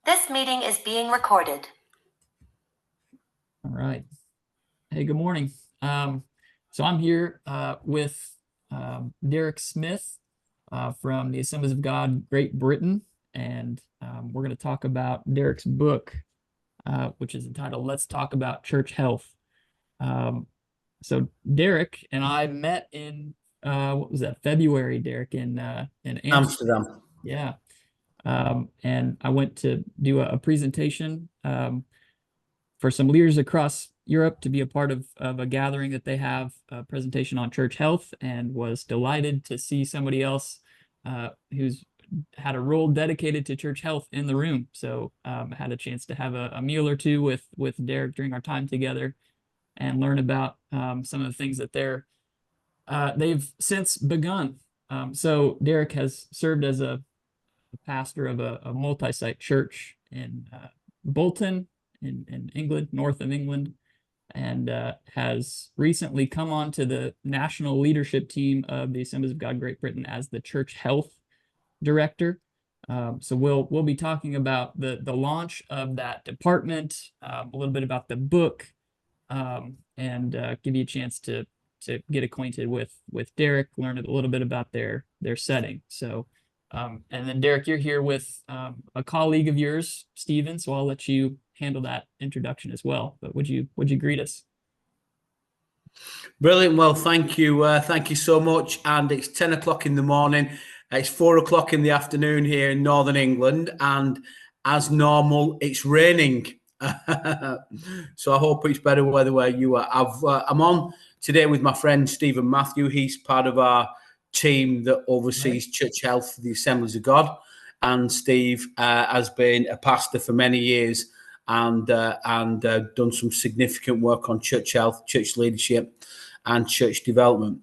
This meeting is being recorded. All right. Hey, good morning. So I'm here with Derek Smith from the Assemblies of God, Great Britain, and we're going to talk about Derek's book, which is entitled "Let's Talk About Church Health." So Derek and I met in what was that, February, Derek, in Amsterdam. Yeah. And I went to do a presentation for some leaders across Europe to be a part of a gathering that they have, a presentation on church health, and was delighted to see somebody else who's had a role dedicated to church health in the room. So I had a chance to have a meal or two with Derek during our time together and learn about some of the things that they've since begun. So Derek has served as a pastor of a multi-site church in Bolton in England, north of England, and has recently come on to the national leadership team of the Assemblies of God Great Britain as the church health director. So we'll be talking about the launch of that department, a little bit about the book, and give you a chance to get acquainted with Derek, learn a little bit about their setting. So and then Derek, you're here with a colleague of yours, Stephen, so I'll let you handle that introduction as well. But would you greet us? Brilliant. Well, thank you so much. And it's 10 o'clock in the morning. It's 4 o'clock in the afternoon here in Northern England, and as normal, it's raining. So I hope it's better weather where you are. I'm on today with my friend Stephen Matthew. He's part of our team that oversees church health for the Assemblies of God, and Steve has been a pastor for many years and done some significant work on church health, church leadership, and church development.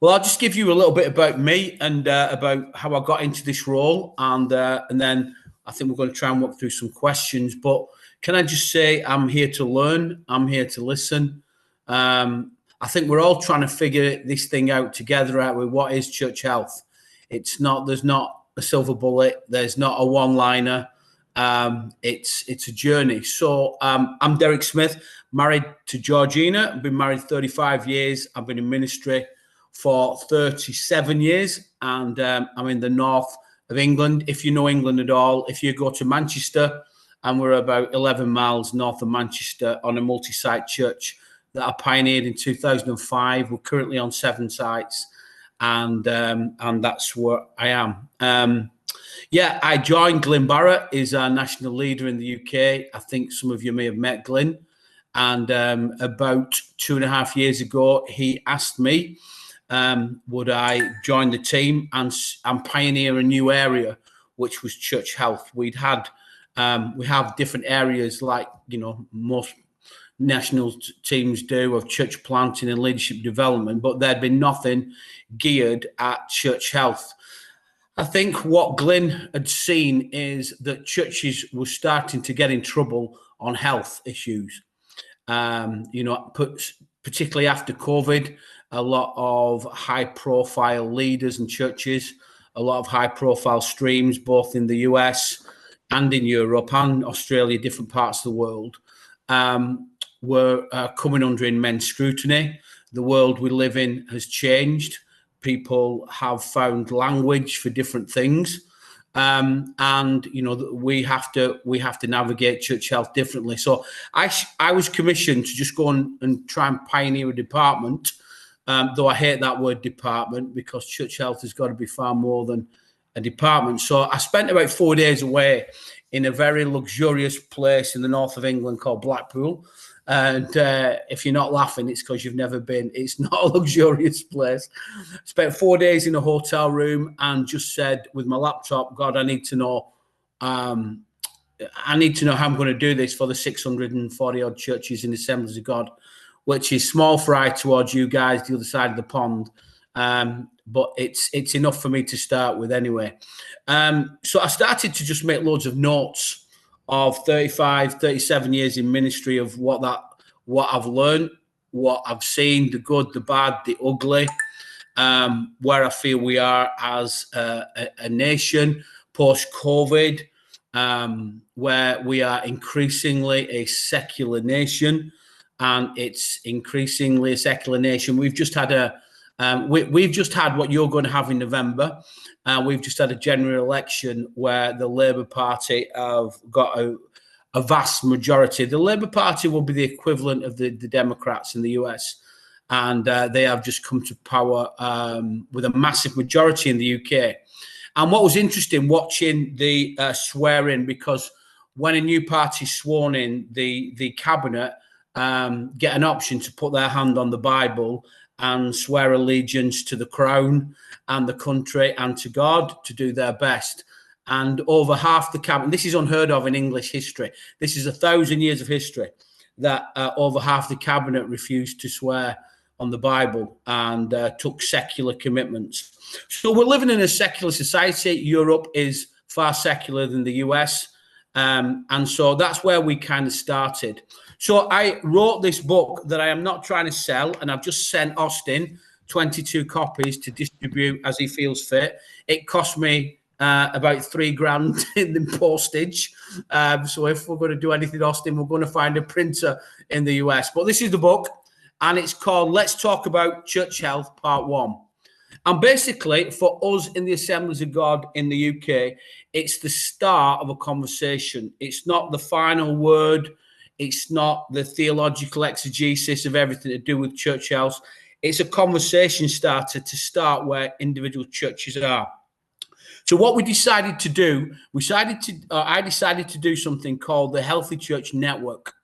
Well, I'll just give you a little bit about me and about how I got into this role, and then I think we're going to try and walk through some questions. But can I just say, I'm here to learn. I'm here to listen. I think we're all trying to figure this thing out together, out with what is church health. There's not a silver bullet. There's not a one-liner. It's a journey. So I'm Derek Smith, married to Georgina. I've been married 35 years. I've been in ministry for 37 years, and I'm in the north of England. If you know England at all, if you go to Manchester, and we're about 11 miles north of Manchester on a multi-site church that I pioneered in 2005. We're currently on 7 sites, and that's where I am. I joined Glyn Barrett, is our national leader in the UK. I think some of you may have met Glyn. And about 2.5 years ago, he asked me, would I join the team and pioneer a new area, which was church health. We have different areas, like, most national teams do, of church planting and leadership development, but there'd been nothing geared at church health. I think what Glyn had seen is that churches were starting to get in trouble on health issues. Particularly after COVID, a lot of high-profile leaders and churches, a lot of high-profile streams, both in the US and in Europe and Australia, different parts of the world, were coming under immense scrutiny. The world we live in has changed. People have found language for different things, and we have to navigate church health differently. So I was commissioned to just go and try and pioneer a department, though I hate that word department, because church health has got to be far more than a department. So I spent about 4 days away in a very luxurious place in the north of England called Blackpool. And if you're not laughing, it's because you've never been. It's not a luxurious place. Spent 4 days in a hotel room and just said with my laptop, God, I need to know how I'm going to do this for the 640 odd churches in the Assemblies of God, which is small fry towards you guys, the other side of the pond. But it's enough for me to start with anyway. So I started to just make loads of notes of 35, 37 years in ministry, of what I've learned, what I've seen, the good, the bad, the ugly, where I feel we are as a nation post-COVID, where we are increasingly a secular nation, and it's increasingly a secular nation. We've just had we've just had what you're going to have in November. We've just had a general election where the Labour Party have got a vast majority. The Labour Party will be the equivalent of the Democrats in the US. And they have just come to power with a massive majority in the UK. And what was interesting watching the swearing, because when a new party is sworn in, the cabinet get an option to put their hand on the Bible and swear allegiance to the crown and the country and to God, to do their best. And over half the cabinet, this is unheard of in English history. This is 1,000 years of history, that over half the cabinet refused to swear on the Bible and took secular commitments. So we're living in a secular society. Europe is far secular than the US. And so that's where we kind of started. So I wrote this book that I am not trying to sell, and I've just sent Austin 22 copies to distribute as he feels fit. It cost me about $3,000 in the postage. So if we're going to do anything, Austin, we're going to find a printer in the US. But this is the book, and it's called Let's Talk About Church Health, Part 1. And basically, for us in the Assemblies of God in the UK, it's the start of a conversation. It's not the final word. It's not the theological exegesis of everything to do with church health. It's a conversation starter to start where individual churches are. So what we decided to do, I decided to do something called the Healthy Church Network,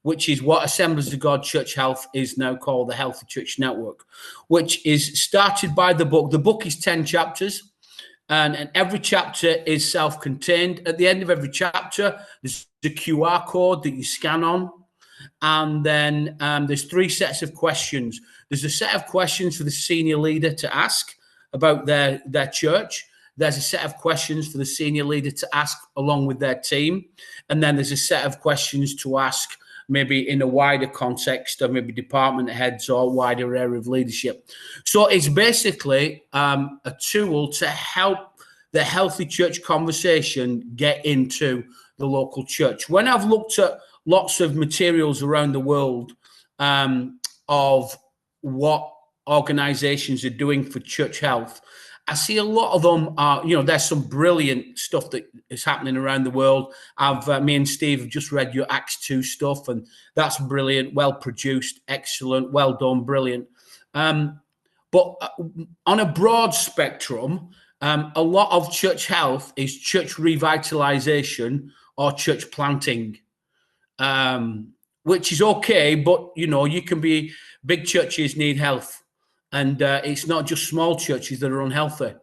which is what Assemblies of God Church Health is now called, the Healthy Church Network, which is started by the book. The book is 10 chapters, and every chapter is self-contained. At the end of every chapter, there's a QR code that you scan on, and then there's 3 sets of questions. There's a set of questions for the senior leader to ask about their church. There's a set of questions for the senior leader to ask along with their team. And then there's a set of questions to ask maybe in a wider context of maybe department heads or wider area of leadership. So it's basically a tool to help the healthy church conversation get into the local church. When I've looked at lots of materials around the world of what organizations are doing for church health, I see a lot of them are, there's some brilliant stuff that is happening around the world. Me and Steve have just read your Acts 2 stuff, and that's brilliant, well produced, excellent, well done, brilliant. But on a broad spectrum, a lot of church health is church revitalization or church planting, which is okay, but you can be, big churches need health. And it's not just small churches that are unhealthy.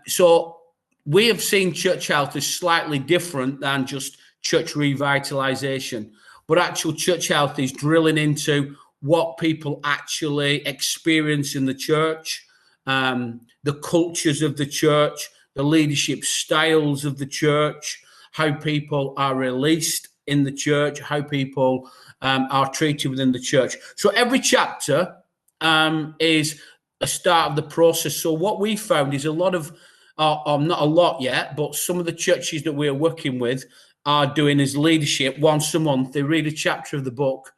So we have seen church health as slightly different than just church revitalization. But actual church health is drilling into what people actually experience in the church, the cultures of the church, the leadership styles of the church, how people are released in the church, how people are treated within the church. So every chapter is a start of the process. So what we found is a lot of, not a lot yet, but some of the churches that we're working with are doing as leadership once a month. They read a chapter of the book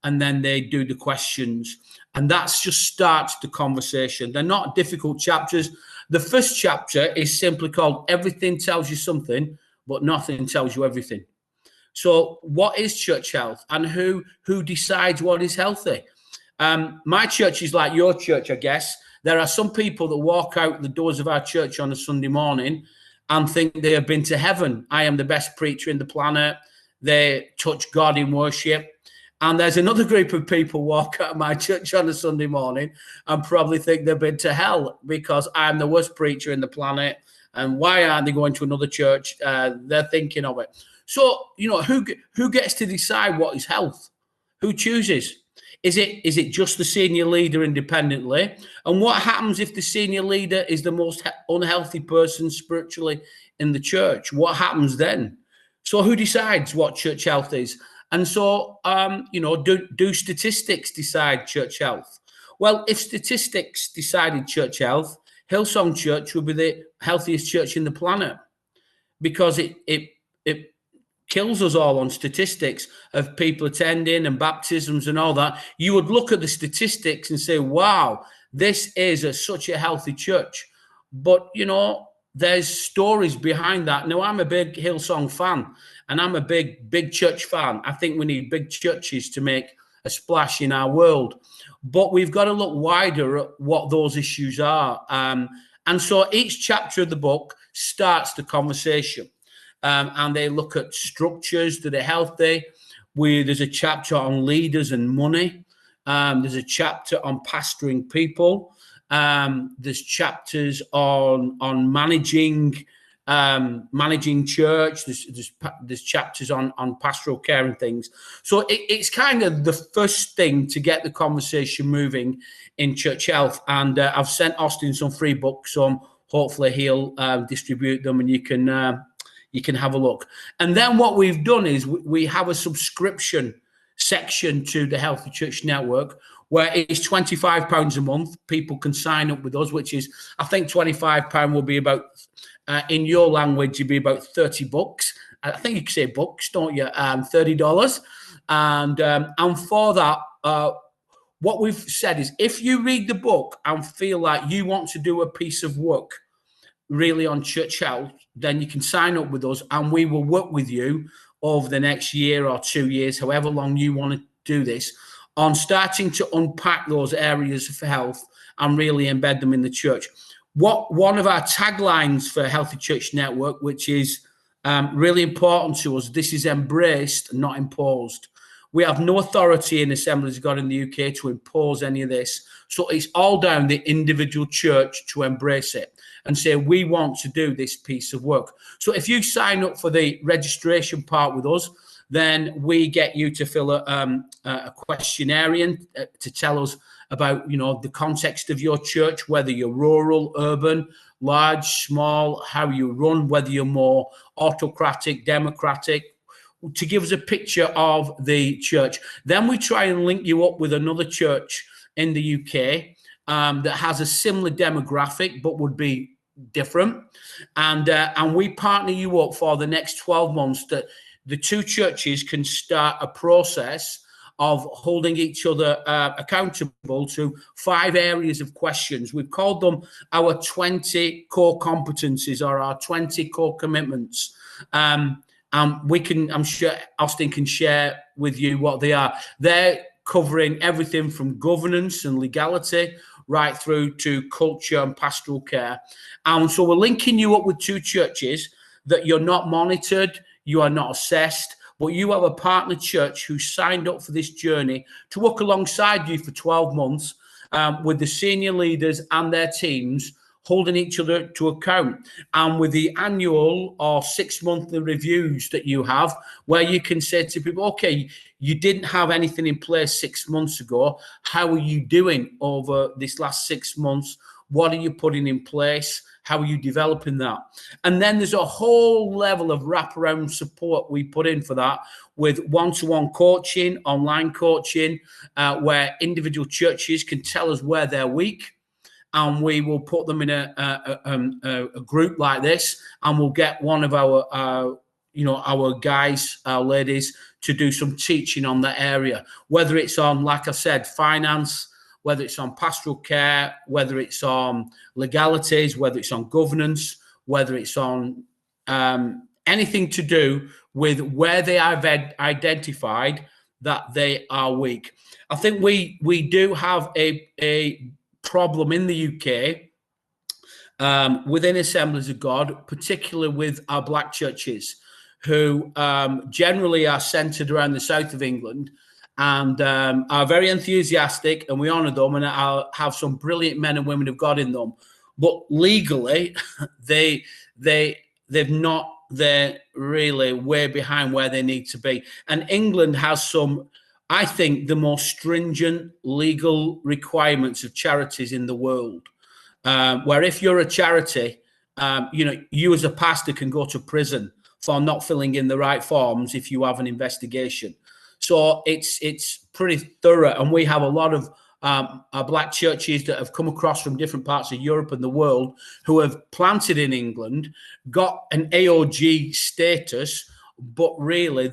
and then they do the questions. And that's just starts the conversation. They're not difficult chapters. The first chapter is simply called Everything Tells You Something, but Nothing Tells You Everything. So what is church health, and who decides what is healthy? My church is like your church, I guess. There are some people that walk out the doors of our church on a Sunday morning and think they have been to heaven. I am the best preacher in the planet. They touch God in worship. And there's another group of people walk out of my church on a Sunday morning and probably think they've been to hell because I'm the worst preacher in the planet. And why aren't they going to another church? They're thinking of it. So, who gets to decide what is health? Who chooses? Is it just the senior leader independently? And what happens if the senior leader is the most unhealthy person spiritually in the church? What happens then? So who decides what church health is? And so, do statistics decide church health? Well, if statistics decided church health, Hillsong Church would be the healthiest church in the planet because it it kills us all on statistics of people attending and baptisms and all that. You would look at the statistics and say, wow, this is such a healthy church. But, you know, there's stories behind that. Now, I'm a big Hillsong fan, and I'm a big church fan. I think we need big churches to make a splash in our world. But we've got to look wider at what those issues are. And so each chapter of the book starts the conversation. And they look at structures that are healthy. There's a chapter on leaders and money. There's a chapter on pastoring people. There's chapters on managing church. There's chapters on pastoral care and things. So it's kind of the first thing to get the conversation moving in church health. And I've sent Austin some free books, so hopefully he'll distribute them, and you can have a look. And then what we've done is we have a subscription section to the Healthy Church Network, where it's £25 a month. People can sign up with us, which is, I think £25 will be about, in your language, it'd be about 30 bucks. I think you can say bucks, don't you? $30. And for that, what we've said is, if you read the book and feel like you want to do a piece of work really on church health, then you can sign up with us, and we will work with you over the next year or 2 years, however long you want to do this, on starting to unpack those areas of health and really embed them in the church. One of our taglines for Healthy Church Network, which is really important to us, this is embraced, not imposed. We have no authority in Assemblies of God in the UK to impose any of this. So it's all down the individual church to embrace it and say, we want to do this piece of work. So if you sign up for the registration part with us, then we get you to fill a questionnaire to tell us about, you know, the context of your church, whether you're rural, urban, large, small, how you run, whether you're more autocratic, democratic, to give us a picture of the church. Then we try and link you up with another church in the UK that has a similar demographic but would be different. And we partner you up for the next 12 months that the two churches can start a process of holding each other accountable to 5 areas of questions. We've called them our 20 core competencies, or our 20 core commitments. I'm sure Austin can share with you what they are. They're covering everything from governance and legality right through to culture and pastoral care. And so we're linking you up with 2 churches that you're not monitored, you are not assessed, but you have a partner church who signed up for this journey to work alongside you for 12 months with the senior leaders and their teams, holding each other to account, and with the annual or 6-monthly reviews that you have, where you can say to people, okay, you didn't have anything in place 6 months ago. How are you doing over this last 6 months? What are you putting in place? How are you developing that? And then there's a whole level of wraparound support we put in for that, with one-to-one coaching, online coaching, where individual churches can tell us where they're weak, and we will put them in a group like this, and we'll get one of our guys, our ladies, to do some teaching on that area, whether it's on, like I said, finance, whether it's on pastoral care, whether it's on legalities, whether it's on governance, whether it's on anything to do with where they have identified that they are weak. I think we do have a problem in the UK within Assemblies of God, particularly with our black churches, who generally are centred around the south of England, and are very enthusiastic, and we honour them, and have some brilliant men and women of God in them. But legally, they're really way behind where they need to be. And England has some, I think, the most stringent legal requirements of charities in the world, where if you're a charity, you as a pastor can go to prison for not filling in the right forms if you have an investigation. So it's pretty thorough, and we have a lot of black churches that have come across from different parts of Europe and the world who have planted in England, got an AOG status but really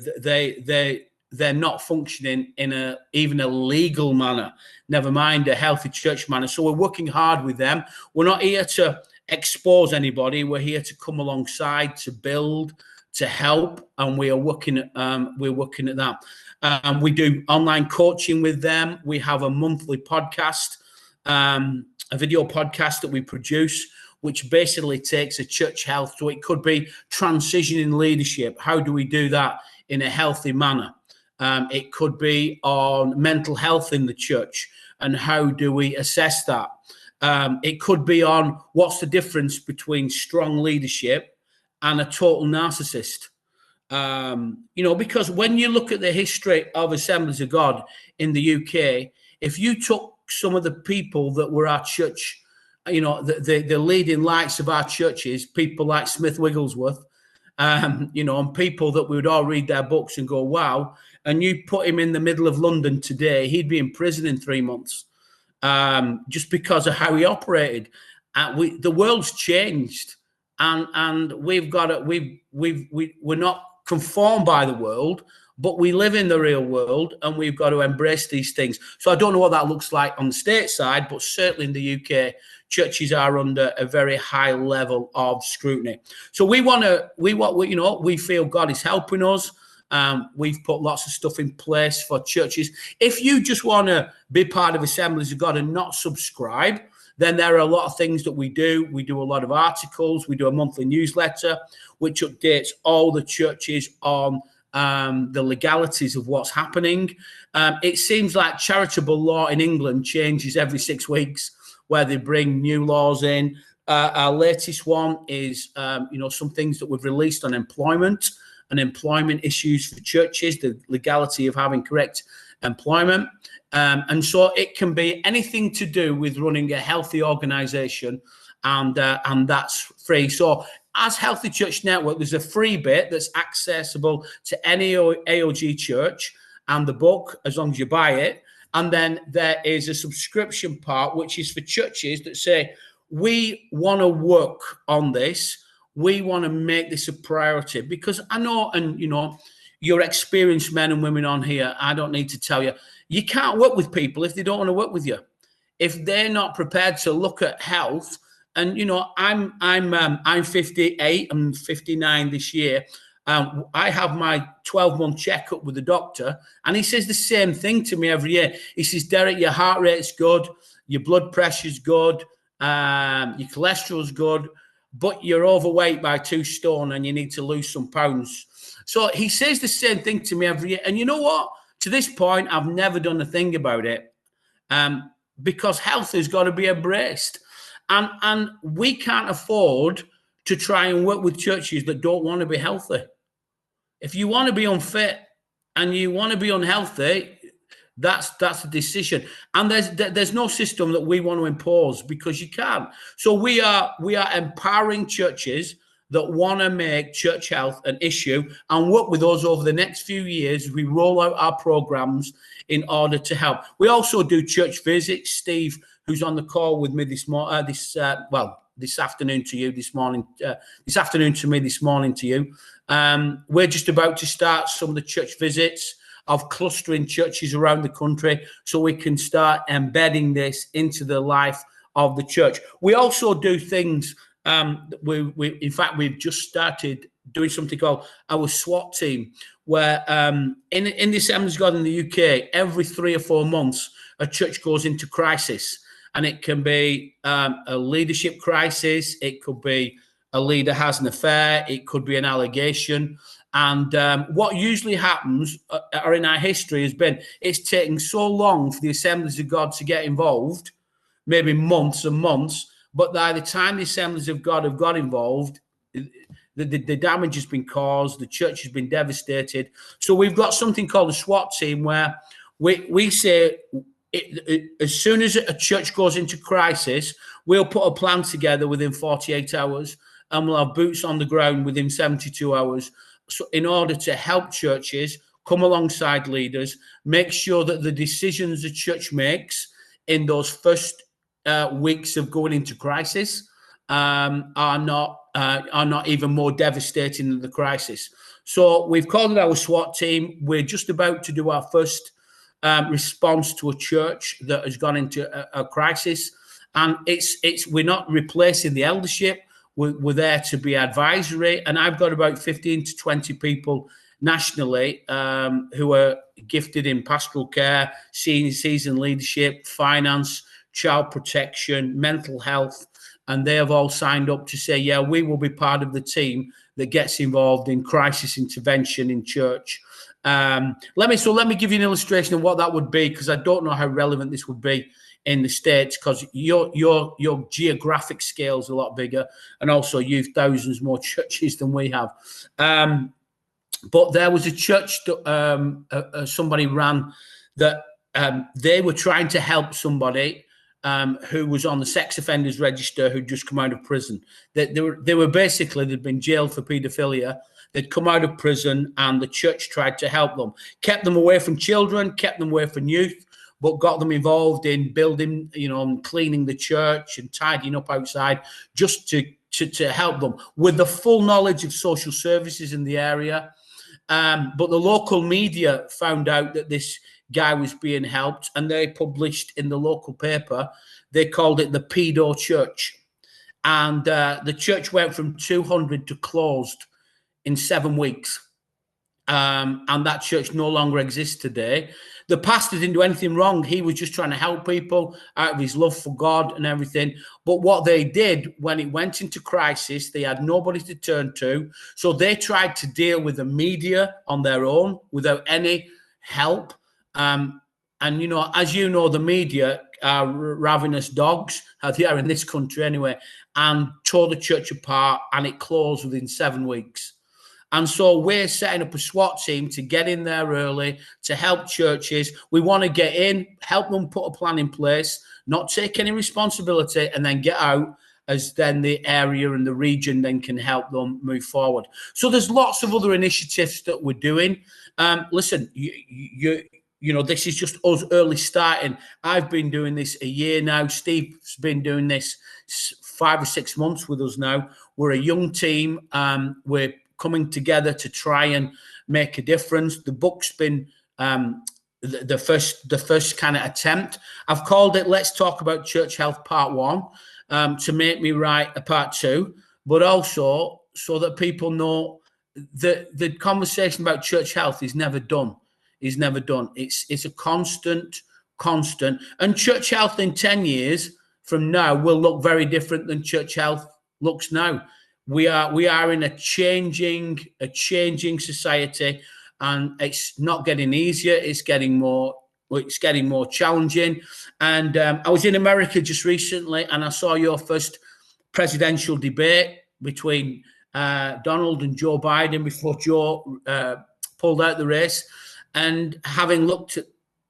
they're not functioning in even a legal manner, never mind a healthy church manner. So we're working hard with them. We're not here to expose anybody. We're here to come alongside, to build, to help, and we are working at that. We do online coaching with them. We have a monthly podcast, a video podcast that we produce, which basically takes a church health. So it could be transitioning leadership. How do we do that in a healthy manner? It could be on mental health in the church and how do we assess that? It could be on what's the difference between strong leadership and a total narcissist. Because when you look at the history of Assemblies of God in the UK, if you took some of the people that were our church, the leading lights of our churches, people like Smith Wigglesworth, and people that we would all read their books and go, wow, and you put him in the middle of London today, he'd be in prison in 3 months, just because of how he operated. The world's changed, and we've got to, we're not conformed by the world, but we live in the real world, and we've got to embrace these things. So I don't know what that looks like on the state side, but certainly in the UK, churches are under a very high level of scrutiny. So we feel God is helping us. We've put lots of stuff in place for churches. If you just want to be part of Assemblies of God and not subscribe, then there are a lot of things that we do. We do a lot of articles. We do a monthly newsletter, which updates all the churches on the legalities of what's happening. It seems like charitable law in England changes every 6 weeks, where they bring new laws in. Our latest one is, some things that we've released on employment and employment issues for churches, the legality of having correct employment. And so it can be anything to do with running a healthy organization, and that's free. So as Healthy Church Network, there's a free bit that's accessible to any AOG church and the book, as long as you buy it. And then there is a subscription part, which is for churches that say, we want to work on this. We want to make this a priority, because I know, and you're experienced men and women on here. I don't need to tell you, you can't work with people if they don't want to work with you. If they're not prepared to look at health, and I'm 58, I'm 59 this year. I have my 12-month checkup with the doctor, and he says the same thing to me every year. He says, Derek, your heart rate's good, your blood pressure's good, your cholesterol's good, but you're overweight by 2 stone and you need to lose some pounds. So he says the same thing to me every year. And you know what? To this point, I've never done a thing about it, because health has got to be embraced. And we can't afford to try and work with churches that don't want to be healthy. If you want to be unfit and you want to be unhealthy, that's a decision. And there's no system that we want to impose, because you can't. So we are empowering churches that want to make church health an issue and work with us over the next few years as we roll out our programs in order to help. We also do church visits. Steve, who's on the call with me this afternoon to you this morning, this afternoon to me, this morning to you. We're just about to start some of the church visits of clustering churches around the country, so we can start embedding this into the life of the church. We also do things. In fact, we've just started doing something called our SWAT team, where in the Assemblies of God in the UK, every 3 or 4 months, a church goes into crisis. And it can be a leadership crisis. It could be a leader has an affair. It could be an allegation. And what usually happens, or in our history, has been it's taking so long for the Assemblies of God to get involved, maybe months and months. But by the time the Assemblies of God have got involved, the damage has been caused. The church has been devastated. So we've got something called a SWAT team, where we say, as soon as a church goes into crisis, we'll put a plan together within 48 hours, and we'll have boots on the ground within 72 hours. So in order to help churches come alongside leaders, make sure that the decisions the church makes in those first weeks of going into crisis are not even more devastating than the crisis. So we've called it our SWAT team. We're just about to do our first response to a church that has gone into a crisis, and we're not replacing the eldership. We're there to be advisory, and I've got about 15 to 20 people nationally who are gifted in pastoral care, senior season leadership, finance, child protection, mental health, and they have all signed up to say, yeah, we will be part of the team that gets involved in crisis intervention in church. Let me give you an illustration of what that would be, because I don't know how relevant this would be in the States, because your geographic scale is a lot bigger, and also you've thousands more churches than we have. But there was a church that somebody ran that they were trying to help somebody who was on the sex offenders register who'd just come out of prison. They were basically, they'd been jailed for paedophilia. They'd come out of prison, and the church tried to help them, kept them away from children, kept them away from youth, but got them involved in building, and cleaning the church and tidying up outside, just to help them with the full knowledge of social services in the area. But the local media found out that this guy was being helped, and they published in the local paper, they called it the Pedo Church. And the church went from 200 to closed in 7 weeks. And that church no longer exists today. The pastor didn't do anything wrong. He was just trying to help people out of his love for God and everything. But what they did when it went into crisis, they had nobody to turn to. So they tried to deal with the media on their own without any help. And, as you know, the media are ravenous dogs, they are in this country anyway, and tore the church apart, and it closed within 7 weeks. And so we're setting up a SWAT team to get in there early, to help churches. We want to get in, help them put a plan in place, not take any responsibility, and then get out, as then the area and the region then can help them move forward. So there's lots of other initiatives that we're doing. Listen, this is just us early starting. I've been doing this a year now. Steve's been doing this 5 or 6 months with us now. We're a young team. We're coming together to try and make a difference. The book's been the first kind of attempt. I've called it "Let's Talk About Church Health Part 1" to make me write a Part 2, but also so that people know that the conversation about church health is never done. It's never done. It's a constant. And church health in 10 years from now will look very different than church health looks now. We are in a changing society, and it's not getting easier. It's getting more challenging. And I was in America just recently, and I saw your first presidential debate between Donald and Joe Biden before Joe pulled out the race. And having looked at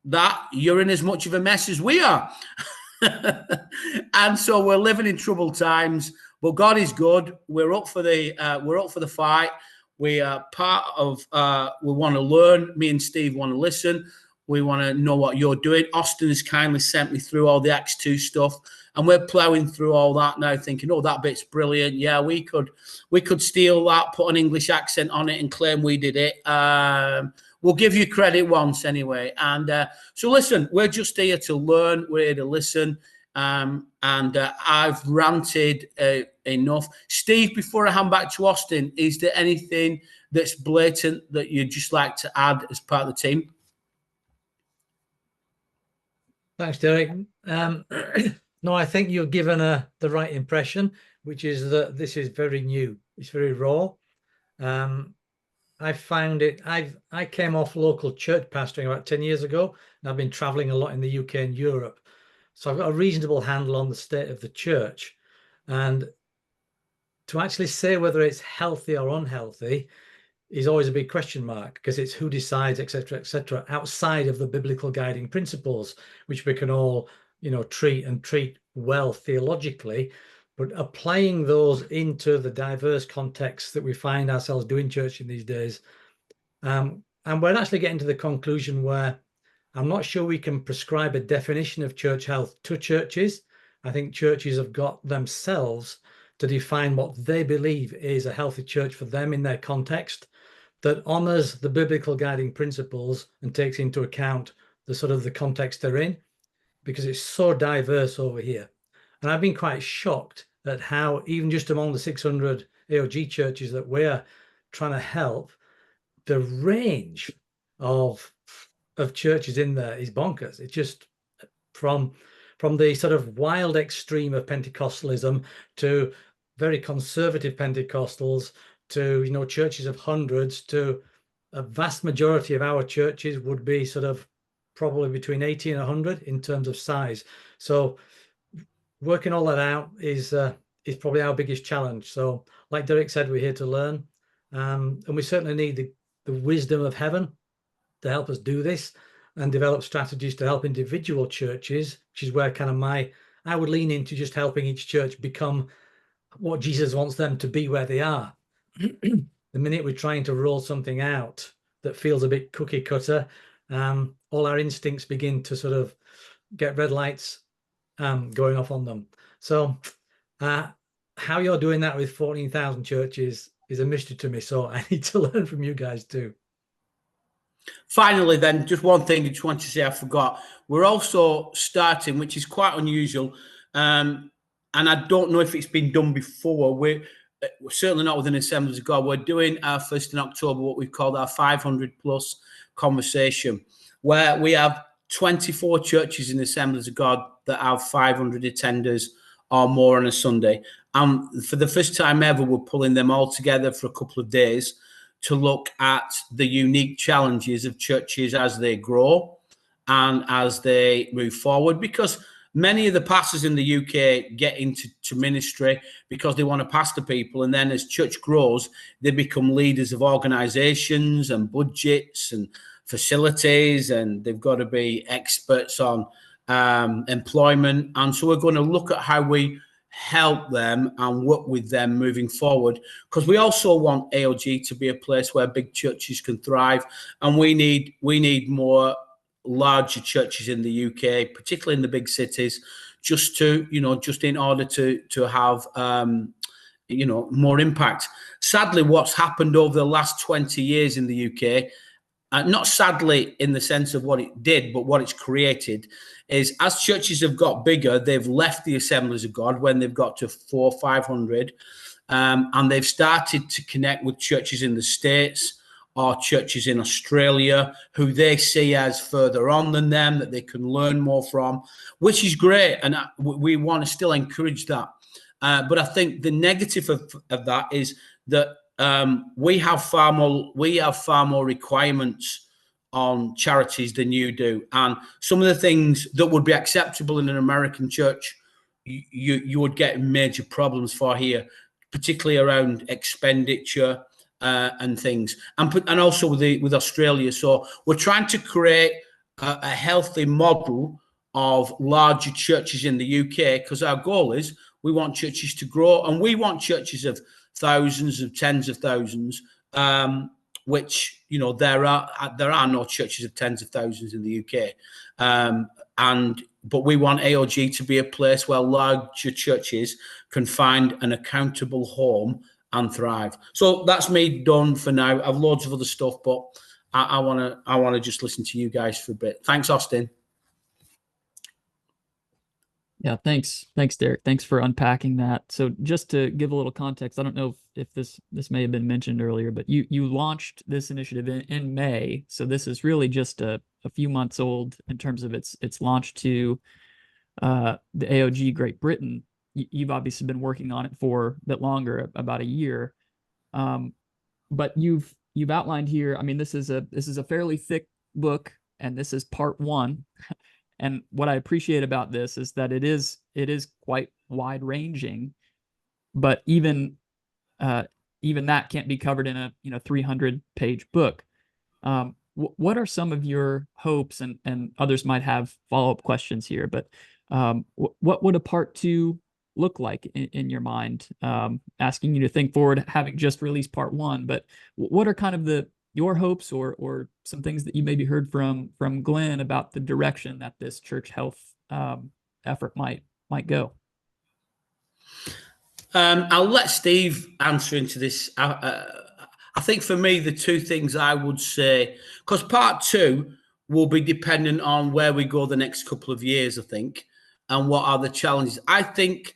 that, you're in as much of a mess as we are. And so we're living in troubled times. But God is good. We're up for the fight. We are part of. We want to learn. Me and Steve want to listen. We want to know what you're doing. Austin has kindly sent me through all the Acts 2 stuff, and we're plowing through all that now, thinking, "Oh, that bit's brilliant. Yeah, we could steal that, put an English accent on it, and claim we did it." We'll give you credit once anyway. And so, listen, we're just here to learn. We're here to listen. And I've ranted enough. Steve, before I hand back to Austin, is there anything that's blatant that you'd just like to add as part of the team? Thanks, Derek. No, I think you've given the right impression, which is that this is very new. It's very raw. I found it. I came off local church pastoring about 10 years ago, and I've been traveling a lot in the UK and Europe. So I've got a reasonable handle on the state of the church. And to actually say whether it's healthy or unhealthy is always a big question mark, because it's who decides, etc., outside of the biblical guiding principles, which we can all, treat well theologically, but applying those into the diverse contexts that we find ourselves doing church in these days. And we're actually getting to the conclusion where I'm not sure we can prescribe a definition of church health to churches. I think churches have got themselves to define what they believe is a healthy church for them in their context. that honors the biblical guiding principles and takes into account the sort of the context they're in, because it's so diverse over here. And I've been quite shocked at how, even just among the 600 AOG churches that we're trying to help, the range of churches in there is bonkers. It's just from the sort of wild extreme of Pentecostalism to very conservative Pentecostals to, you know, churches of hundreds, to a vast majority of our churches would be sort of probably between 80 and 100 in terms of size. So working all that out is probably our biggest challenge. So like Derek said, we're here to learn, and we certainly need the wisdom of heaven to help us do this and develop strategies to help individual churches, which is where kind of I would lean into just helping each church become what Jesus wants them to be where they are. The minute we're trying to roll something out that feels a bit cookie cutter, all our instincts begin to sort of get red lights going off on them. So how you're doing that with 14,000 churches is a mystery to me. So I need to learn from you guys too. Finally, then, just one thing I just want to say I forgot. We're also starting, which is quite unusual, and I don't know if it's been done before. We're certainly not within Assemblies of God. We're doing our first in October, what we've called our 500 plus conversation, where we have 24 churches in Assemblies of God that have 500 attenders or more on a Sunday. And for the first time ever, we're pulling them all together for a couple of days to look at the unique challenges of churches as they grow and as they move forward, because many of the pastors in the UK get into ministry because they want to pastor people, and then as church grows, they become leaders of organizations and budgets and facilities, and they've got to be experts on employment. And so we're going to look at how we help them and work with them moving forward, because we also want AOG to be a place where big churches can thrive, and we need more larger churches in the UK, particularly in the big cities, just in order to have more impact. Sadly, what's happened over the last 20 years in the UK, not sadly in the sense of what it did, but what it's created, is as churches have got bigger, they've left the Assemblies of God when they've got to 400 or 500, and they've started to connect with churches in the States or churches in Australia who they see as further on than them, that they can learn more from, which is great. And we want to still encourage that. But I think the negative of that is that we have far more requirements on charities than you do, and some of the things that would be acceptable in an American church, you would get major problems for here, particularly around expenditure and things, and also with Australia. So we're trying to create a healthy model of larger churches in the UK, because our goal is we want churches to grow, and we want churches of thousands, of tens of thousands, which, there are no churches of tens of thousands in the UK. But we want AOG to be a place where larger churches can find an accountable home and thrive. So that's me done for now. I've loads of other stuff, but I want to just listen to you guys for a bit. Thanks, Austin. Yeah, thanks, Derek. Thanks for unpacking that. So just to give a little context, I don't know if this may have been mentioned earlier, but you launched this initiative in May. So this is really just a few months old in terms of its launch to the AOG Great Britain. You've obviously been working on it for a bit longer, about a year. But you've outlined here, I mean, this is a fairly thick book, and this is part one. And what I appreciate about this is that it is quite wide ranging, but even that can't be covered in a 300-page book. What are some of your hopes, and others might have follow-up questions here, but what would a part two look like in your mind? Asking you to think forward, having just released part one, but what are kind of your hopes or some things that you maybe heard from Glenn about the direction that this church health effort might go? I'll let Steve answer into this. I I think for me, the two things I would say, because part two will be dependent on where we go the next couple of years, I think, and what are the challenges. I think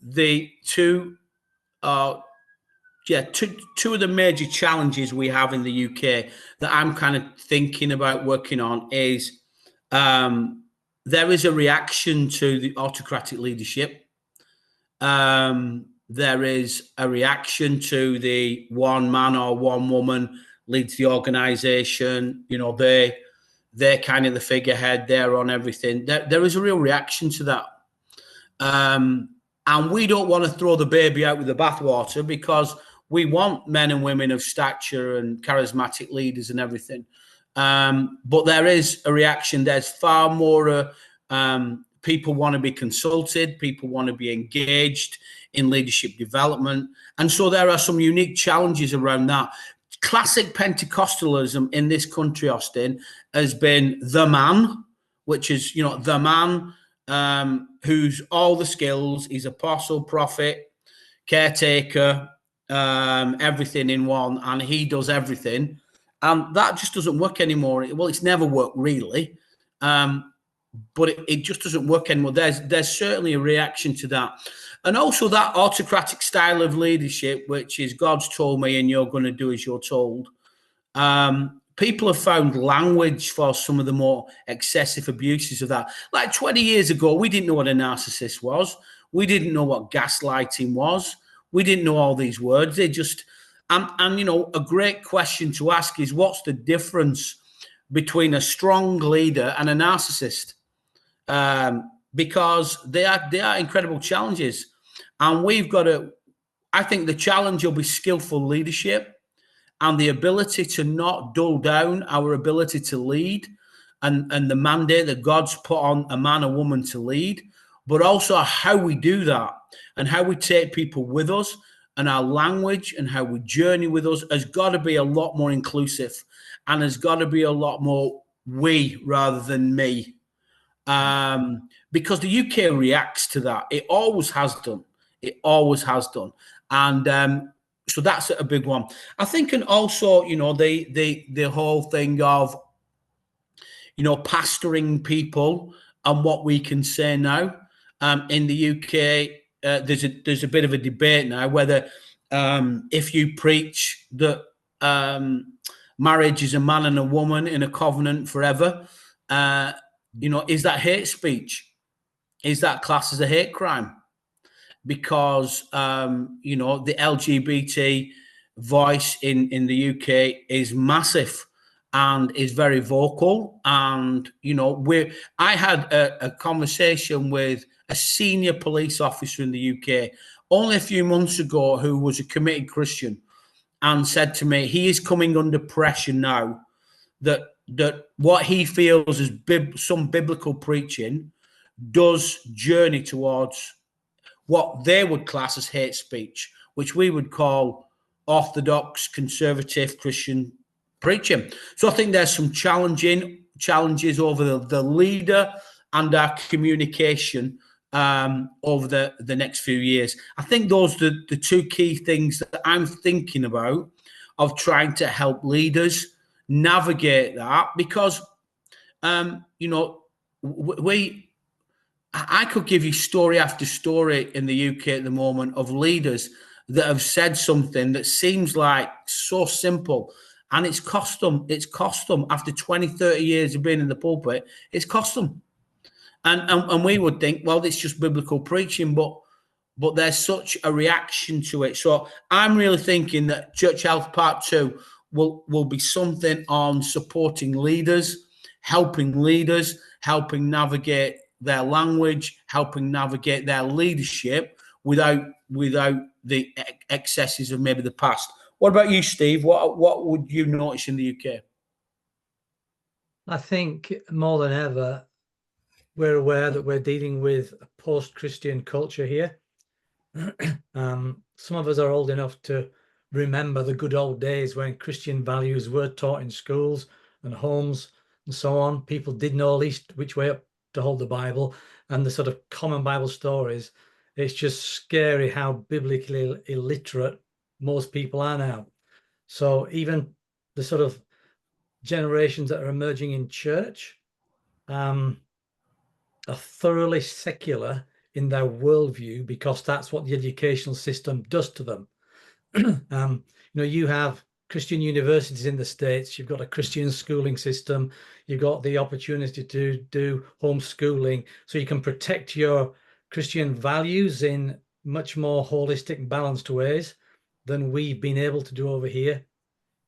the two are, two of the major challenges we have in the UK that I'm kind of thinking about working on is there is a reaction to the autocratic leadership. There is a reaction to the one man or one woman leads the organization. You know, they're kind of the figurehead. They're on everything. There is a real reaction to that. And we don't want to throw the baby out with the bathwater, because we want men and women of stature and charismatic leaders and everything. But there is a reaction. There's far more people want to be consulted. People want to be engaged in leadership development. And so there are some unique challenges around that. Classic Pentecostalism in this country, Austin, has been the man, which is, you know, the man who's all the skills. He's apostle, prophet, caretaker, everything in one, and he does everything. And that just doesn't work anymore. Well, it's never worked really. But it just doesn't work anymore. There's certainly a reaction to that. And also that autocratic style of leadership, which is God's told me and you're going to do as you're told. People have found language for some of the more excessive abuses of that. Like 20 years ago, we didn't know what a narcissist was. We didn't know what gaslighting was. We didn't know all these words. They just, and you know, a great question to ask is, what's the difference between a strong leader and a narcissist? Because they are incredible challenges, and we've got to. I think the challenge will be skillful leadership and the ability to not dull down our ability to lead, and the mandate that God's put on a man or woman to lead, but also how we do that and how we take people with us, and our language and how we journey with us has got to be a lot more inclusive, and has got to be a lot more we rather than me. Because the UK reacts to that. It always has done. It always has done. And so that's a big one. I think, and also, you know, the whole thing of, you know, pastoring people and what we can say now. In the UK, there's a bit of a debate now whether if you preach that marriage is a man and a woman in a covenant forever, you know, is that hate speech? Is that classed as a hate crime? Because, you know, the LGBT voice in the UK is massive and is very vocal. And, you know, I had a conversation with a senior police officer in the UK only a few months ago who was a committed Christian, and said to me, he is coming under pressure now that what he feels is some biblical preaching does journey towards what they would class as hate speech, which we would call orthodox, conservative Christian preaching. So I think there's some challenges over the leader and our communication over the next few years. I think those are the two key things that I'm thinking about, of trying to help leaders navigate that, because you know, I could give you story after story in the UK at the moment of leaders that have said something that seems like so simple, and it's cost them after 20, 30 years of being in the pulpit, it's cost them. And we would think, well, it's just biblical preaching, but there's such a reaction to it. So I'm really thinking that Church Health Part 2 will be something on supporting leaders, helping navigate their language, helping navigate their leadership without the excesses of maybe the past. What about you, Steve? What would you notice in the UK? I think more than ever, we're aware that we're dealing with a post-Christian culture here. Some of us are old enough to remember the good old days when Christian values were taught in schools and homes and so on. People did know at least which way up to hold the Bible and the sort of common Bible stories. It's just scary how biblically illiterate most people are now. So even the sort of generations that are emerging in church are thoroughly secular in their worldview, because that's what the educational system does to them. You have Christian universities in the States, you've got a Christian schooling system, you've got the opportunity to do homeschooling, so you can protect your Christian values in much more holistic, balanced ways than we've been able to do over here.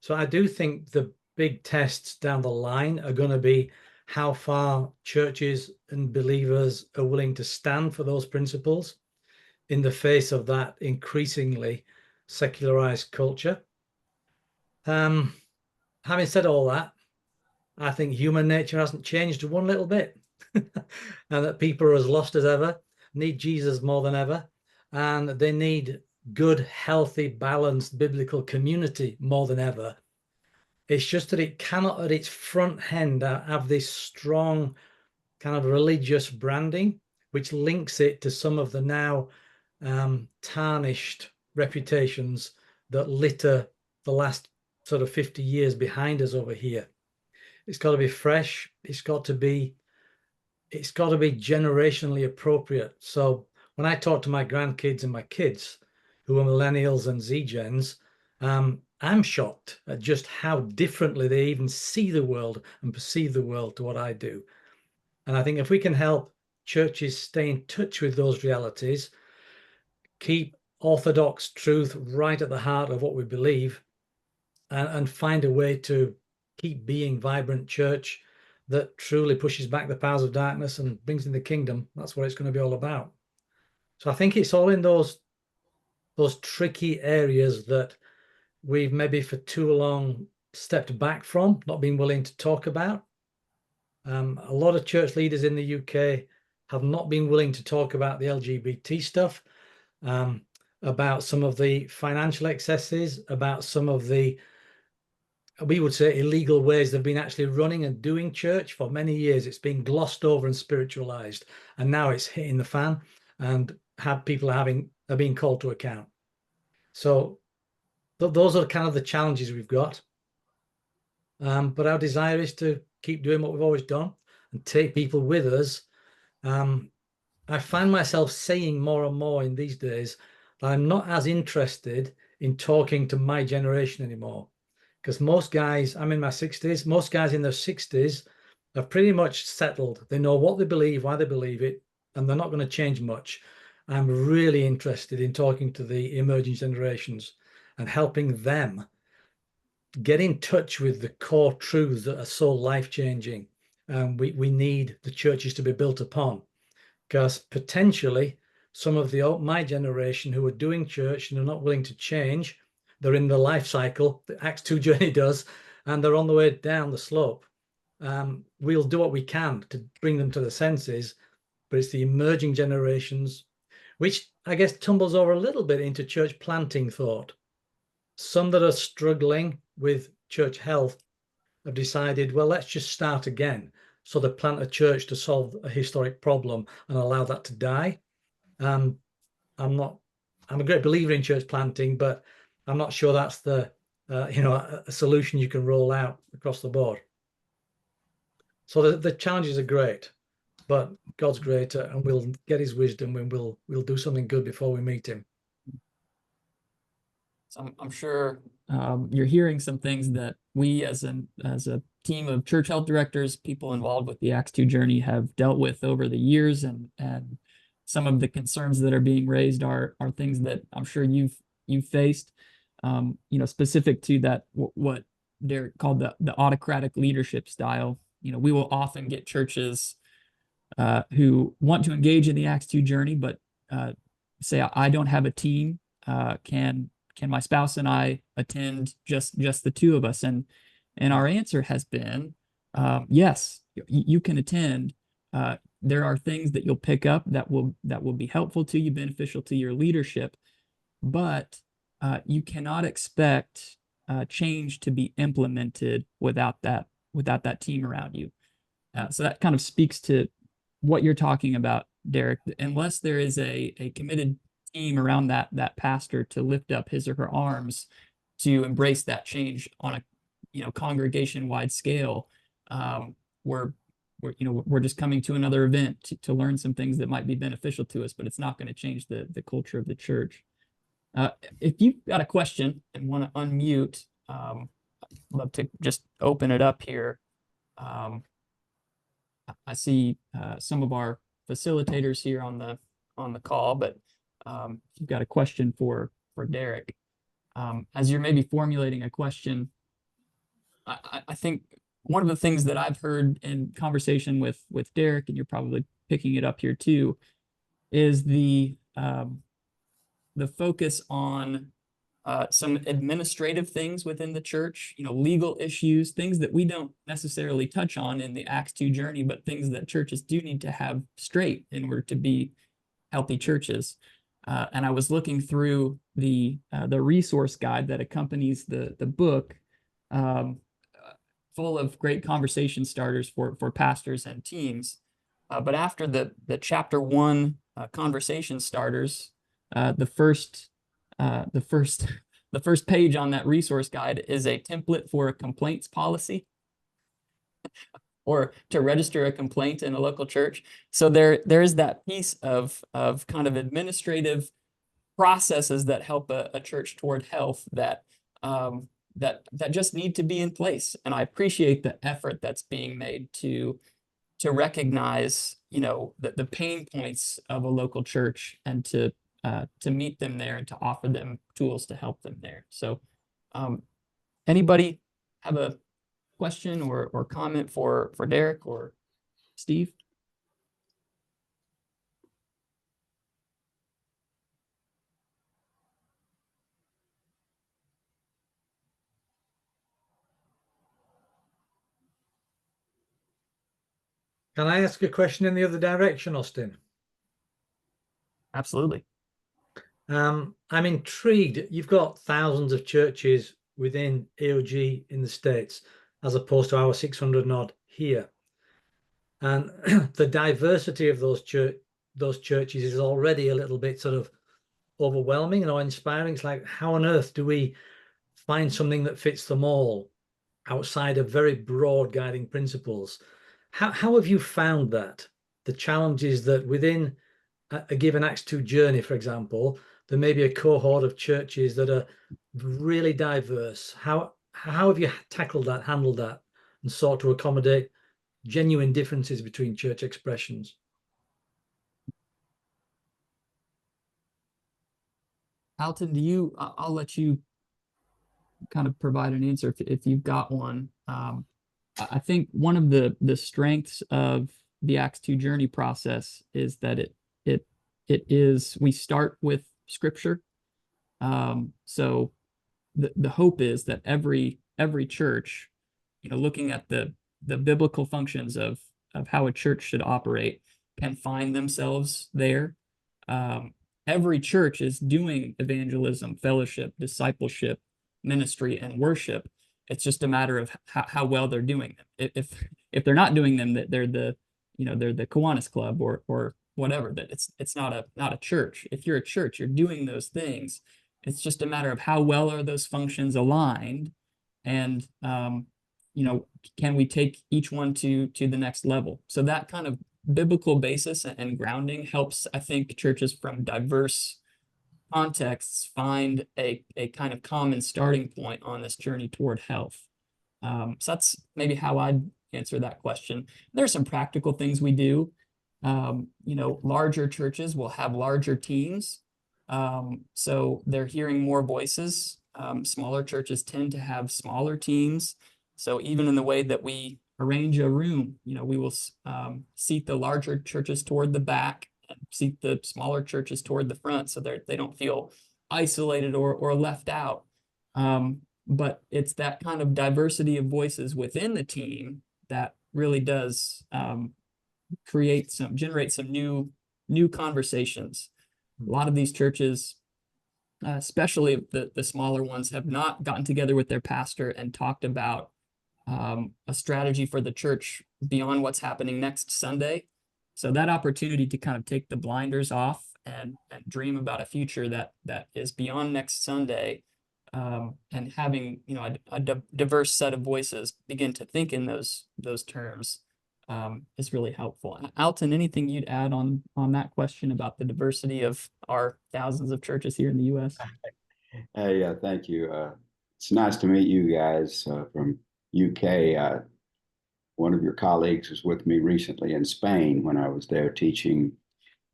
So I do think the big tests down the line are going to be how far churches and believers are willing to stand for those principles in the face of that increasingly secularized culture. Having said all that, I think human nature hasn't changed one little bit, and that people are as lost as ever, need Jesus more than ever, and they need good, healthy, balanced biblical community more than ever. It's just that it cannot at its front end have this strong kind of religious branding, which links it to some of the now tarnished reputations that litter the last sort of 50 years behind us over here. It's got to be fresh. It's got to be generationally appropriate. So when I talk to my grandkids and my kids, who are millennials and Z-Gens, I'm shocked at just how differently they even see the world and perceive the world to what I do. And I think if we can help churches stay in touch with those realities, keep orthodox truth right at the heart of what we believe, and find a way to keep being vibrant church that truly pushes back the powers of darkness and brings in the kingdom, that's what it's going to be all about. So I think it's all in those tricky areas that we've maybe for too long stepped back from, not being willing to talk about. A lot of church leaders in the UK have not been willing to talk about the LGBT stuff, about some of the financial excesses, about some of the, we would say, illegal ways they've been actually running and doing church for many years. It's been glossed over and spiritualized, and now it's hitting the fan, and people are being called to account. So those are kind of the challenges we've got. But our desire is to keep doing what we've always done and take people with us. I find myself saying more and more in these days that I'm not as interested in talking to my generation anymore, because most guys, I'm in my 60s, most guys in their 60s have pretty much settled. They know what they believe, why they believe it, and they're not going to change much. I'm really interested in talking to the emerging generations and helping them get in touch with the core truths that are so life-changing. We need the churches to be built upon, because potentially some of my generation who are doing church and are not willing to change, they're in the life cycle that Acts 2 journey does, and they're on the way down the slope. We'll do what we can to bring them to the senses, but it's the emerging generations, which I guess tumbles over a little bit into church planting thought. Some that are struggling with church health have decided, well, let's just start again. So they plant a church to solve a historic problem and allow that to die. I'm a great believer in church planting, but I'm not sure that's the a solution you can roll out across the board. So the challenges are great, but God's greater, and we'll get his wisdom when we'll do something good before we meet him. So I'm sure you're hearing some things that we as a team of church health directors, people involved with the Acts 2 journey, have dealt with over the years, and some of the concerns that are being raised are things that I'm sure you've faced, specific to that, what Derek called the autocratic leadership style. We will often get churches who want to engage in the Acts 2 journey, but say, I don't have a team. Can my spouse and I attend just the two of us? And our answer has been, yes, you can attend. There are things that you'll pick up that will be helpful to you, beneficial to your leadership, but you cannot expect change to be implemented without that team around you. So that kind of speaks to what you're talking about, Derek. Unless there is a committed team around that pastor to lift up his or her arms, to embrace that change on a congregation-wide scale. We're just coming to another event to learn some things that might be beneficial to us, but it's not going to change the culture of the church. If you've got a question and want to unmute, I'd love to just open it up here. I see some of our facilitators here on the call, but if you've got a question for Derek, as you're maybe formulating a question, I think one of the things that I've heard in conversation with Derek, and you're probably picking it up here too, is the focus on some administrative things within the church, legal issues, things that we don't necessarily touch on in the Acts 2 journey, but things that churches do need to have straight in order to be healthy churches. And I was looking through the resource guide that accompanies the book, full of great conversation starters for pastors and teams. But after the chapter 1 conversation starters, the first page on that resource guide is a template for a complaints policy, or to register a complaint in a local church. So there is that piece of kind of administrative processes that help a church toward health that just need to be in place. And I appreciate the effort that's being made to recognize, the pain points of a local church and to meet them there and to offer them tools to help them there. So anybody have a question or comment for Derek or Steve? Can I ask a question in the other direction, Austin? Absolutely. I'm intrigued. You've got thousands of churches within AOG in the States, as opposed to our 600 odd here. And the diversity of those churches is already a little bit sort of overwhelming and inspiring. It's like, how on earth do we find something that fits them all outside of very broad guiding principles? How have you found that? The challenges that within a given Acts 2 journey, for example, there may be a cohort of churches that are really diverse. How have you tackled that, handled that, and sought to accommodate genuine differences between church expressions? Alton, I'll let you kind of provide an answer if you've got one. I think one of the strengths of the Acts 2 journey process is that we start with scripture. So the hope is that every church, looking at the biblical functions of how a church should operate, can find themselves there. Every church is doing evangelism, fellowship, discipleship, ministry, and worship. It's just a matter of how well they're doing them. If they're not doing them, that they're the Kiwanis Club or whatever. That it's not a church. If you're a church, you're doing those things. It's just a matter of how well are those functions aligned, and can we take each one to the next level? So that kind of biblical basis and grounding helps, I think, churches from diverse contexts find a kind of common starting point on this journey toward health. So that's maybe how I'd answer that question. There's some practical things we do. Larger churches will have larger teams, so they're hearing more voices. Smaller churches tend to have smaller teams. So even in the way that we arrange a room, we will seat the larger churches toward the back and seat the smaller churches toward the front, so they don't feel isolated or left out. But it's that kind of diversity of voices within the team that really does generate some new conversations. A lot of these churches, especially the smaller ones, have not gotten together with their pastor and talked about a strategy for the church beyond what's happening next Sunday. So that opportunity to kind of take the blinders off and dream about a future that is beyond next Sunday and having, you know, a diverse set of voices begin to think in those terms is really helpful. Alton, anything you'd add on that question about the diversity of our thousands of churches here in the U.S.? Hey, thank you. It's nice to meet you guys from UK. One of your colleagues was with me recently in Spain when I was there teaching,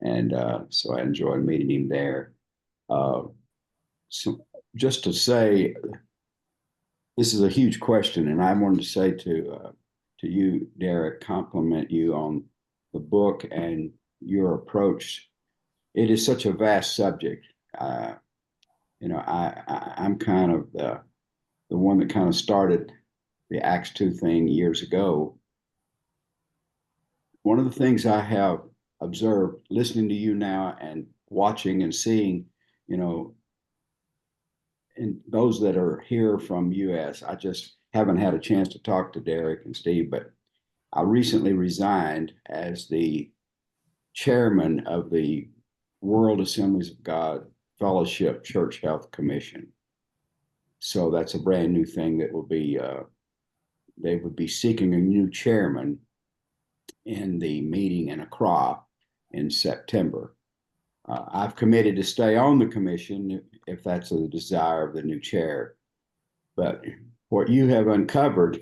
and so I enjoyed meeting him there. So just to say, this is a huge question, and I wanted to say to you, Derek, compliment you on the book and your approach. It is such a vast subject. You know, I'm kind of the one that kind of started the Acts 2 thing years ago. One of the things I have observed listening to you now and watching and seeing, you know, and those that are here from US, I just haven't had a chance to talk to Derek and Steve, but I recently resigned as the chairman of the World Assemblies of God Fellowship Church Health Commission. So that's a brand new thing that will be, they would be seeking a new chairman in the meeting in Accra in September. I've committed to stay on the commission if that's the desire of the new chair. But what you have uncovered,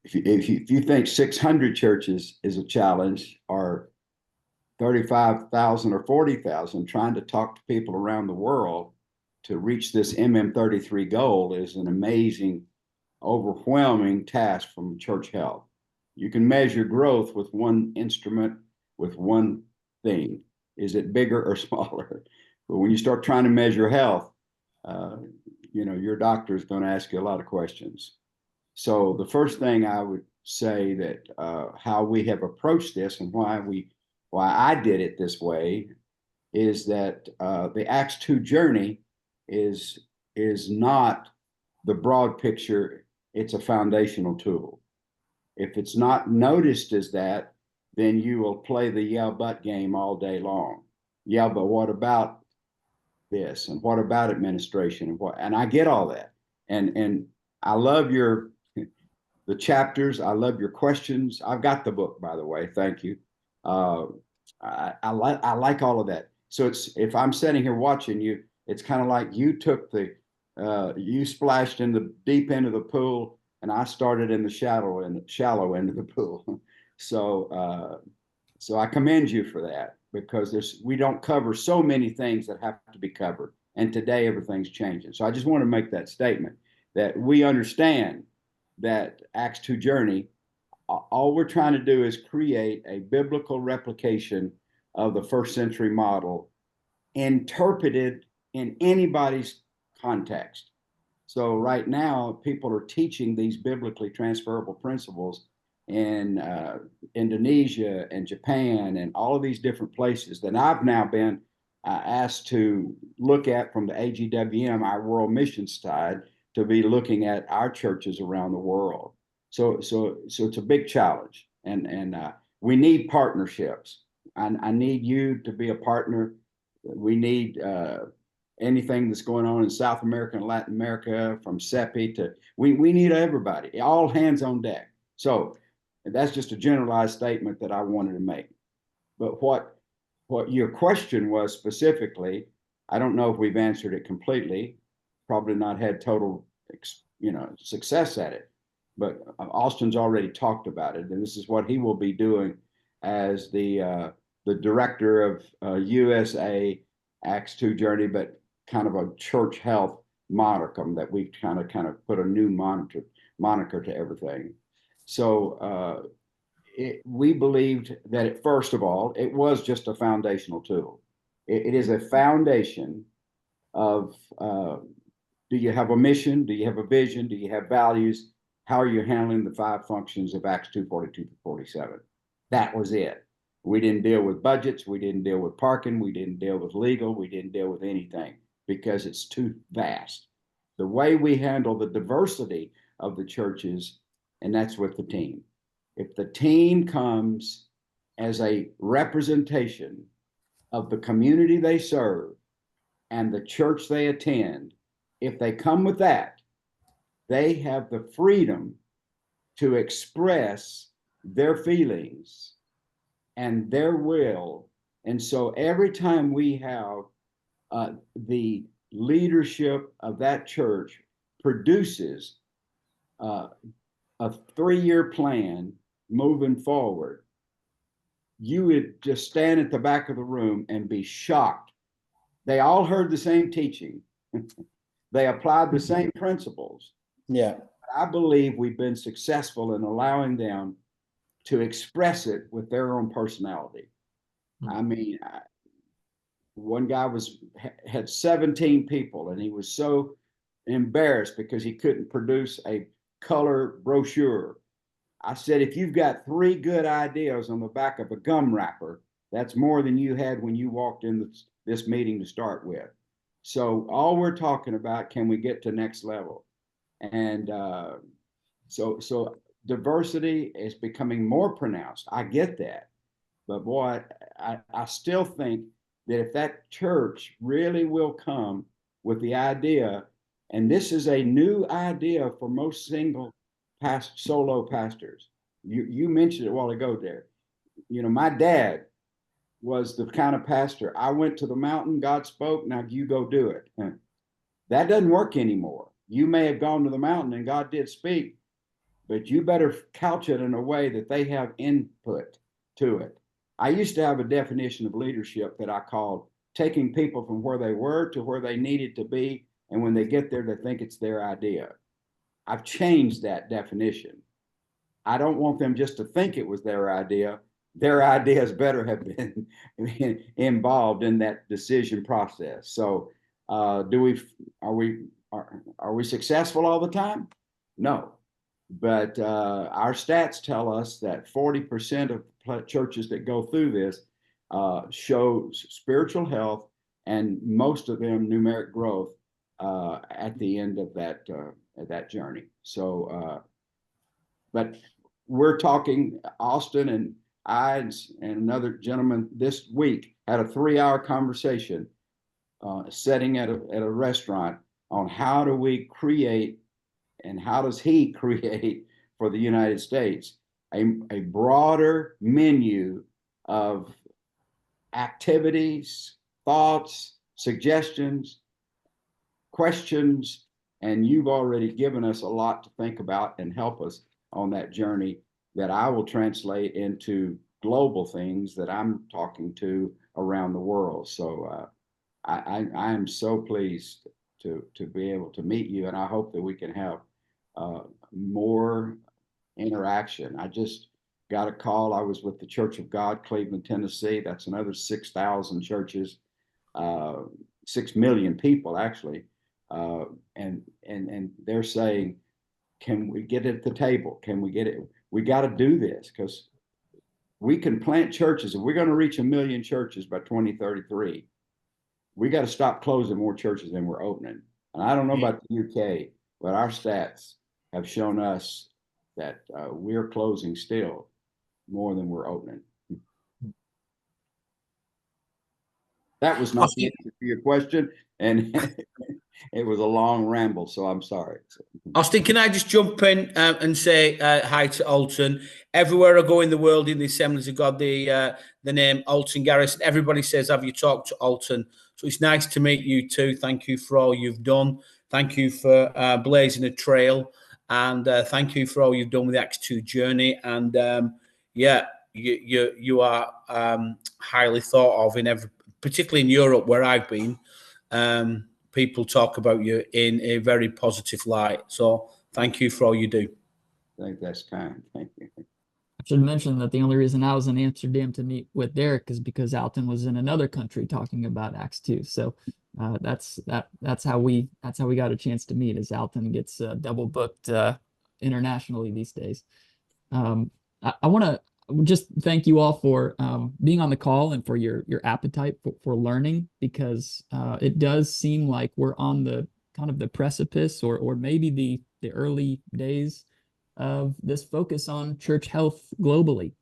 if you think 600 churches is a challenge, or 35,000 or 40,000, trying to talk to people around the world to reach this MM33 goal is an amazing, overwhelming task from church health. You can measure growth with one instrument, with one thing. Is it bigger or smaller? But when you start trying to measure health, you know, your doctor is going to ask you a lot of questions. So the first thing I would say that how we have approached this and why I did it this way is that the Acts 2 journey is not the broad picture. It's a foundational tool. If it's not noticed as that, then you will play the yeah, but game all day long. Yeah, but what about this? And what about administration? And I get all that. And I love the chapters. I love your questions. I've got the book, by the way. Thank you. I like all of that. So if I'm sitting here watching you, it's kind of like you took you splashed in the deep end of the pool, and I started in the shallow end of the pool. So I commend you for that, because we don't cover so many things that have to be covered. And today everything's changing. So I just want to make that statement that we understand that Acts 2 journey, all we're trying to do is create a biblical replication of the first century model, interpreted in anybody's context. So right now, people are teaching these biblically transferable principles in Indonesia and Japan and all of these different places that I've now been asked to look at from the AGWM, our world mission side, to be looking at our churches around the world. So it's a big challenge, and we need partnerships. I need you to be a partner. We need anything that's going on in South America and Latin America, from CEPI to, we need everybody, all hands on deck. So that's just a generalized statement that I wanted to make. But what your question was specifically, I don't know if we've answered it completely, probably not had total, success at it. But Austin's already talked about it, and this is what he will be doing as the director of USA Acts 2 journey, but kind of a church health moniker that we've kind of put a new moniker to everything. So we believed that first of all, it was just a foundational tool. It is a foundation of, do you have a mission? Do you have a vision? Do you have values? How are you handling the 5 functions of Acts 2:42-47? That was it. We didn't deal with budgets. We didn't deal with parking. We didn't deal with legal. We didn't deal with anything because it's too vast. The way we handle the diversity of the churches, and that's with the team. If the team comes as a representation of the community they serve and the church they attend, if they come with that, they have the freedom to express their feelings and their will. And so every time we have the leadership of that church produces a 3-year plan moving forward, you would just stand at the back of the room and be shocked. They all heard the same teaching. They applied the same principles. Yeah. I believe we've been successful in allowing them to express it with their own personality. I mean, one guy had 17 people, and he was so embarrassed because he couldn't produce a color brochure. I said, if you've got 3 good ideas on the back of a gum wrapper, that's more than you had when you walked in this meeting to start with. So all we're talking about, can we get to next level? And so diversity is becoming more pronounced. I get that. But boy, I still think that if that church really will come with the idea, and this is a new idea for most solo pastors. You mentioned it a while ago there. You know, my dad was the kind of pastor, I went to the mountain, God spoke, now you go do it. That doesn't work anymore. You may have gone to the mountain and God did speak, but you better couch it in a way that they have input to it. I used to have a definition of leadership that I called taking people from where they were to where they needed to be. And when they get there, they think it's their idea. I've changed that definition. I don't want them just to think it was their idea. Their ideas better have been involved in that decision process. So are we successful all the time? No. But our stats tell us that 40% of churches that go through this show spiritual health, and most of them numeric growth at the end of that journey. So, but we're talking, Austin and I and another gentleman this week had a 3-hour conversation sitting at a restaurant on how do we create and how does he create for the United States a broader menu of activities, thoughts, suggestions, questions, and you've already given us a lot to think about and help us on that journey that I will translate into global things that I'm talking to around the world. So I am so pleased to be able to meet you, and I hope that we can have more interaction. I just got a call. I was with the Church of God, Cleveland, Tennessee. That's another 6,000 churches, 6 million people actually, and they're saying, can we get at the table? Can we get it? We got to do this because we can plant churches. If we're going to reach 1 million churches by 2033, we got to stop closing more churches than we're opening. And I don't know about the UK, but our stats have shown us that we're closing still more than we're opening. That was not the answer to your question, and it was a long ramble, so I'm sorry. Austin, can I just jump in and say hi to Alton? Everywhere I go in the world in the Assemblies of God, the name Alton Garrison, everybody says, have you talked to Alton? So it's nice to meet you too. Thank you for all you've done. Thank you for blazing a trail. And thank you for all you've done with the Acts 2 journey. And yeah, you are highly thought of in particularly in Europe where I've been. People talk about you in a very positive light. So thank you for all you do. I think that's kind. Thank you. I should mention that the only reason I was in Amsterdam to meet with Derek is because Alton was in another country talking about Acts 2. So that's how we got a chance to meet, as Alton gets double booked internationally these days. I want to just thank you all for being on the call and for your appetite for learning, because it does seem like we're on the kind of the precipice or maybe the early days of this focus on church health globally.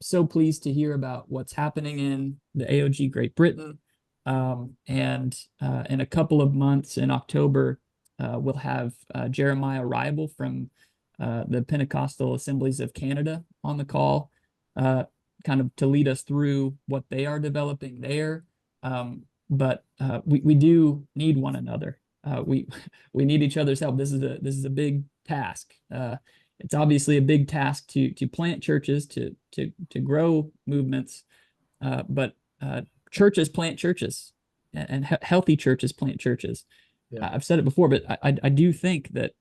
So pleased to hear about what's happening in the AOG Great Britain. And in a couple of months in October, we'll have Jeremiah Ribel from the Pentecostal Assemblies of Canada on the call, kind of to lead us through what they are developing there. But we do need one another. We need each other's help. This is a big task. It's obviously a big task to plant churches, to grow movements, but churches plant churches, and healthy churches plant churches. Yeah. I've said it before, but I do think that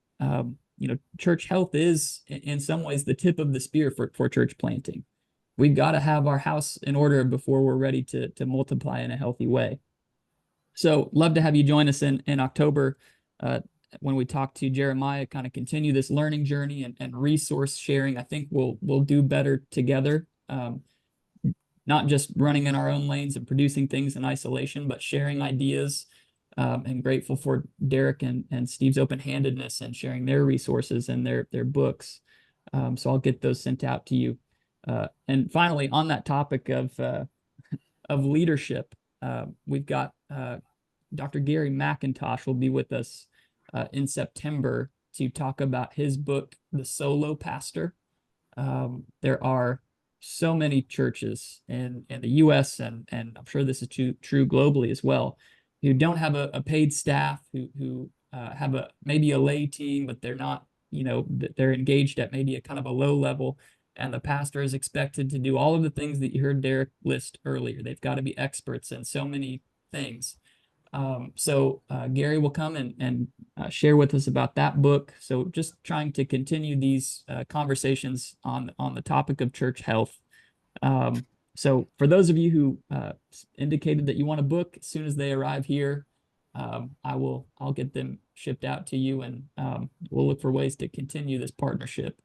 church health is in some ways the tip of the spear for church planting. We've got to have our house in order before we're ready to multiply in a healthy way. So love to have you join us in October when we talk to Jeremiah, kind of continue this learning journey and resource sharing. I think we'll do better together. Not just running in our own lanes and producing things in isolation, but sharing ideas. And grateful for Derek and Steve's open-handedness and sharing their resources and their books. So I'll get those sent out to you. And finally, on that topic of leadership, we've got Dr. Gary McIntosh will be with us in September to talk about his book, The Solo Pastor. There are so many churches in the U.S. and I'm sure this is true globally as well, who don't have a paid staff, who have maybe a lay team, but they're not, they're engaged at maybe a kind of a low level. And the pastor is expected to do all of the things that you heard Derek list earlier. They've got to be experts in so many things. So Gary will come and share with us about that book. So just trying to continue these conversations on the topic of church health. So for those of you who indicated that you want a book, as soon as they arrive here, I'll get them shipped out to you, and we'll look for ways to continue this partnership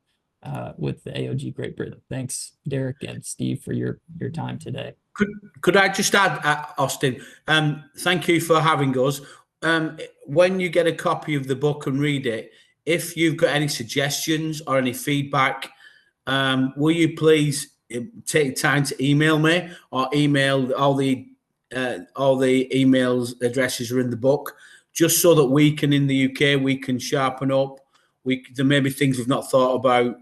with the AOG Great Britain. Thanks, Derek and Steve, for your time today. Could I just add, Austin? Thank you for having us. When you get a copy of the book and read it, if you've got any suggestions or any feedback, will you please take time to email me, or email all the emails addresses are in the book, just so that we can, in the UK, we can sharpen up. There may be things we've not thought about,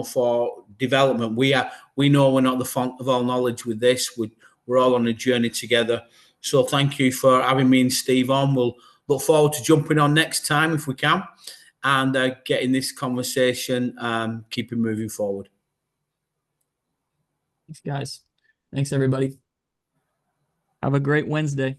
for development. We know we're not the font of all knowledge with this. We're all on a journey together. So thank you for having me and Steve on. We'll look forward to jumping on next time if we can, and getting this conversation, keeping moving forward. Thanks, guys. Thanks, everybody. Have a great Wednesday.